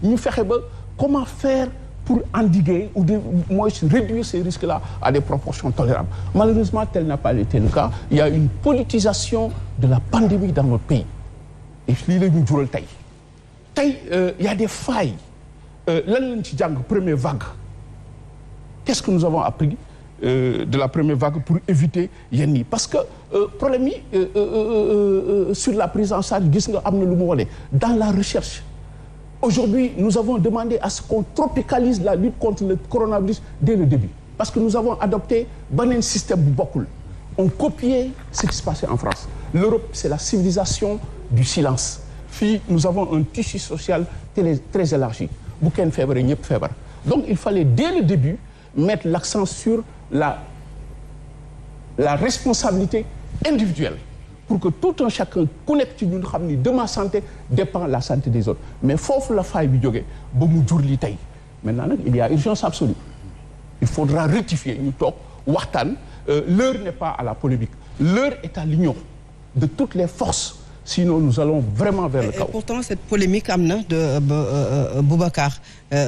ñu fexe ba comment faire pour endiguer ou moins réduire ces risques-là à des proportions tolérables. Malheureusement, tel n'a pas été le cas. Il y a une politisation de la pandémie dans notre pays. Et lii la ñu jural tey il y a des failles. Lan lañ ci jàng première vague. Qu'est-ce que nous avons appris de la première vague pour éviter yenn yi parce que problème yi sur la prise en charge gis nga am na lu mu wane dans la recherche. Aujourd'hui, nous avons demandé à ce qu'on tropicalise la lutte contre le coronavirus dès le début. Parce que nous avons adopté un système bu bokkul. On copiait ce qui se passait en France. L'Europe, c'est la civilisation du silence. Fii, nous avons un tissu social très élargi. Bu kenn feebar ñëpp feebar. Donc, il fallait dès le début mettre l'accent sur la responsabilité individuelle. Pour que tout un chacun ku nekk ci ñun xam ni de ma santé dépend la santé des autres mais foofu la faille bi jógee ba mu jur li tey maintenant nag il y a urgence absolue il faudra rectifier ñu toog waxtaan l'heure n'est pas à la polémique l'heure est à l'union de toutes les forces sinon nous allons vraiment vers le chaos. Et pourtant cette polémique am na de Boubacar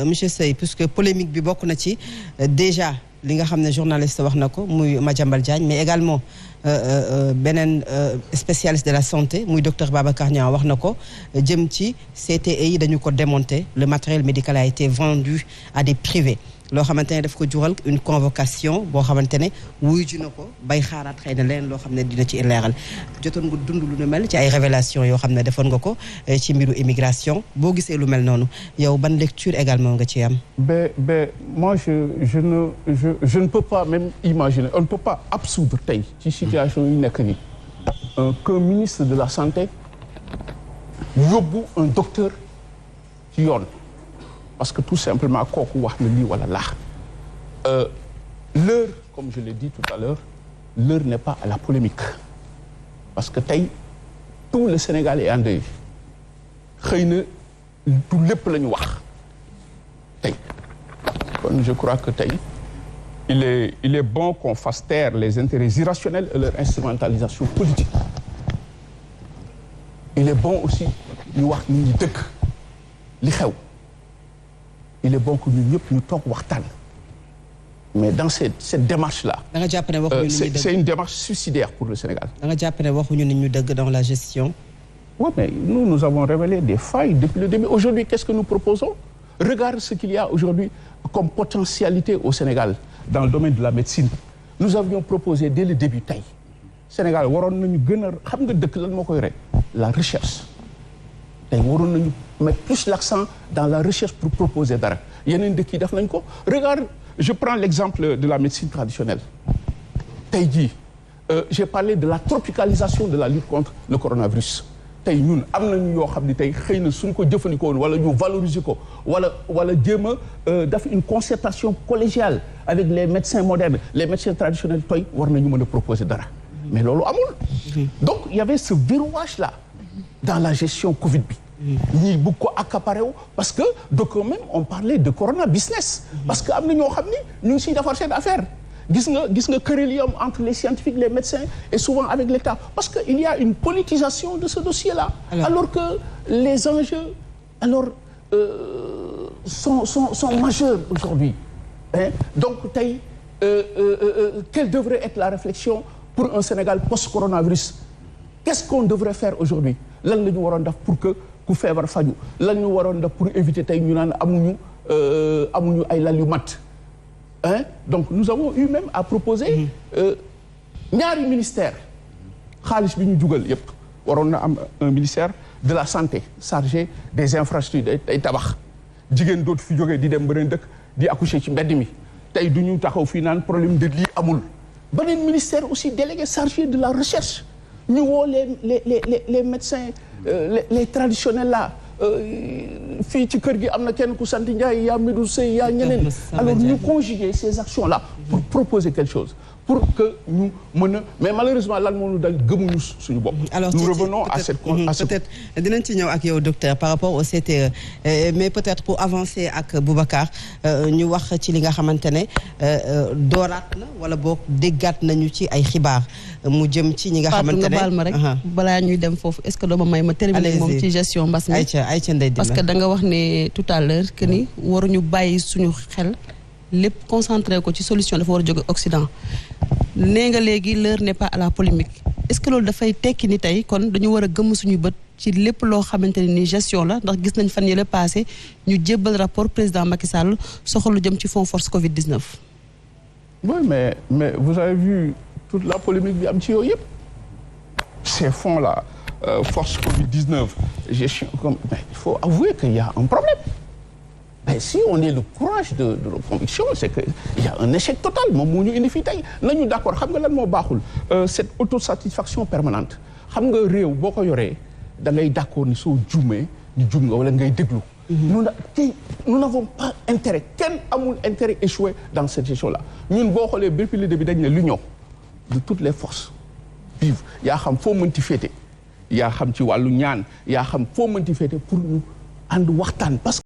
monsieur Seye puisque polémique bi bokk na ci déjà li nga xam ne journaliste wax na ko muy Madiambal Diagne mais également beneen spécialiste de la santé muy docteur Babacar Niang wax na ko jëm ci CTE yi dañu ko démonter le matériel médical a été vendu à des privés loo xamante ne daf ko jural une convocation boo xamante ne wuyu ji na ko bay xaaraat xëy na leen loo xam ne dina ci leeral jotoon nga dund lu nu mel ci ay révélations yoo xam ne defoon nga ko ci mbiru immigration boo gisee lu mel noonu yow ban lecture également nga ci am. Moi je ne peux pas même imaginer on ne peut pas absoudre tey ci situation yu nekk nii qu'un ministre de la santé yóbbu un docteur ci yoon. Parce que tout simplement kooku wax na lii wala laa l'heure comme je l'ai dit tout à l'heure l'heure n'est pas à la polémique parce que tey tout le Sénégal est en deuil xëy na du lépp la ñu wax tey kon je crois que tey il est bon qu'on fasse taire les intérêts irrationnels et leur instrumentalisation politique il est bon aussi ñu wax nit ñi dëgg li xew il est bon que ñun ñëpp ñu toog waxtaan mais dans cette démarche là. da nga jàpp ne waxuñu nit ñi dëgg c'est une démarche suicidaire pour le Sénégal. da nga jàpp ne waxuñu nit ñu dëgg dans la gestion. Oui mais nous avons révélé des failles depuis le début aujourd'hui qu'est-ce que nous proposons regarde ce qu'il y a aujourd'hui comme potentialité au Sénégal dans le domaine de la médecine nous avions proposé dès le début tey Sénégal waroon nañu gën a xam nga dëkk lan moo koy rek la recherche tey waroon nañu mettre plus l'accent dans la recherche pour proposer dara yeneen dëkk yi def nañ ko regarde je prends l'exemple de la médecine traditionnelle tey jii j'ai parlé de la tropicalisation de la lutte contre le coronavirus tey ñun am nañu yoo xam ne tey xëy na suñ ko jëfandikoo woon wala ñu valoriser ko wala jéem a def une concertation collégiale avec les médecins modernes les médecins traditionnels tey war nañu mën a proposer dara mais loolu amul donc il y avait ce verrouillage là dans la gestion Covid bi ñii bëgg ko accaparer wu parce que de quand même on parlait de corona business parce que am na ñoo xam ni ñu ngi siy defar seen affaire gis nga querelle yi am entre les scientifiques les médecins et souvent avec l'État parce que il y a une politisation de ce dossier là alors que les enjeux sont majeurs aujourd'hui donc tey quelle devrait être la réflexion pour un Sénégal post-coronavirus qu'est-ce qu'on devrait faire aujourd'hui lan la ñu waroon def pour que ku feebar faju lan ñu waroon def pour éviter tey ñu naan amuñu ay lal yu mat donc nous avons eu même à proposer ñaari ministère xaalis bi ñu jugal yëpp waroon na am un ministère de la santé chargé des infrastructures day tabax jigéen dootu fi jógee di dem beneen dëkk di accoucher ci mbedd mi tey du ñu taxaw fii naan problème de lii amul beneen ministère aussi délégué chargé de la recherche ñu woo les médecins les traditionnels là fii ci kër gi am na kenn ku sant Ndiaye yaa Médou Sey yaa ñeneen alors ñu conjuguer ces actions là pour proposer quelque chose pour que ñu mën a mais malheureusement lan moo ñu dal gëmuñu suñu bopp. alors nous revenons à cette peut-être dinañ ci ñëw ak yow docteur par rapport au CTE mais peut-être pour avancer ak Boubacar ñu wax ci li nga xamante ne dooraat na wala boog déggaat nañu ci ay xibaar mu jëm ci ñi nga xamante ne baal ma rek balaa ñuy dem foofu est-ce que doo ma may ma terminer moom ci gestion mbas mi ayca Ndeye Dina parce que da nga wax ne tout à l'heure que ni waruñu bàyyi suñu xel lépp concentré ko ci solution dafa war a jóge Occident nee nga léegi l'heure n'est pas à la polémique est-ce que loolu dafay tekki ni tey kon dañu war a gëmm suñu bët ci lépp loo xamante ne ni gestion la ndax gis nañ fan yële passé ñu jébbal rapport président Macky Sall soxal lu jëm ci fonds force Covid-19. Oui, mais vous avez vu toute la polémique bi am ci yooyu yëpp ces fonds-là force Covid-19 gestion comme mais il faut avouer qu'il y a un problème. Mais si on est le courage de nos convictions c'est que il y a un échec total moom moo ñu indi fii tey nañu d'accord xam nga lan moo baaxul cette autosatisfaction permanente xam nga réew boo ko yoree da ngay d'accord ni soo juumee ñu juum nga wala ngay déglu. nous n'avons pas intérêt kenn amul intérêt échoué dans cette gestion-là ñun boo xoolee depuis le début dañ ne l'union de toutes les forces vives yaa xam foo mënti féete yaa xam ci wàllu ñaan yaa xam foo mënti féete pour ñu ànd waxtaan parce que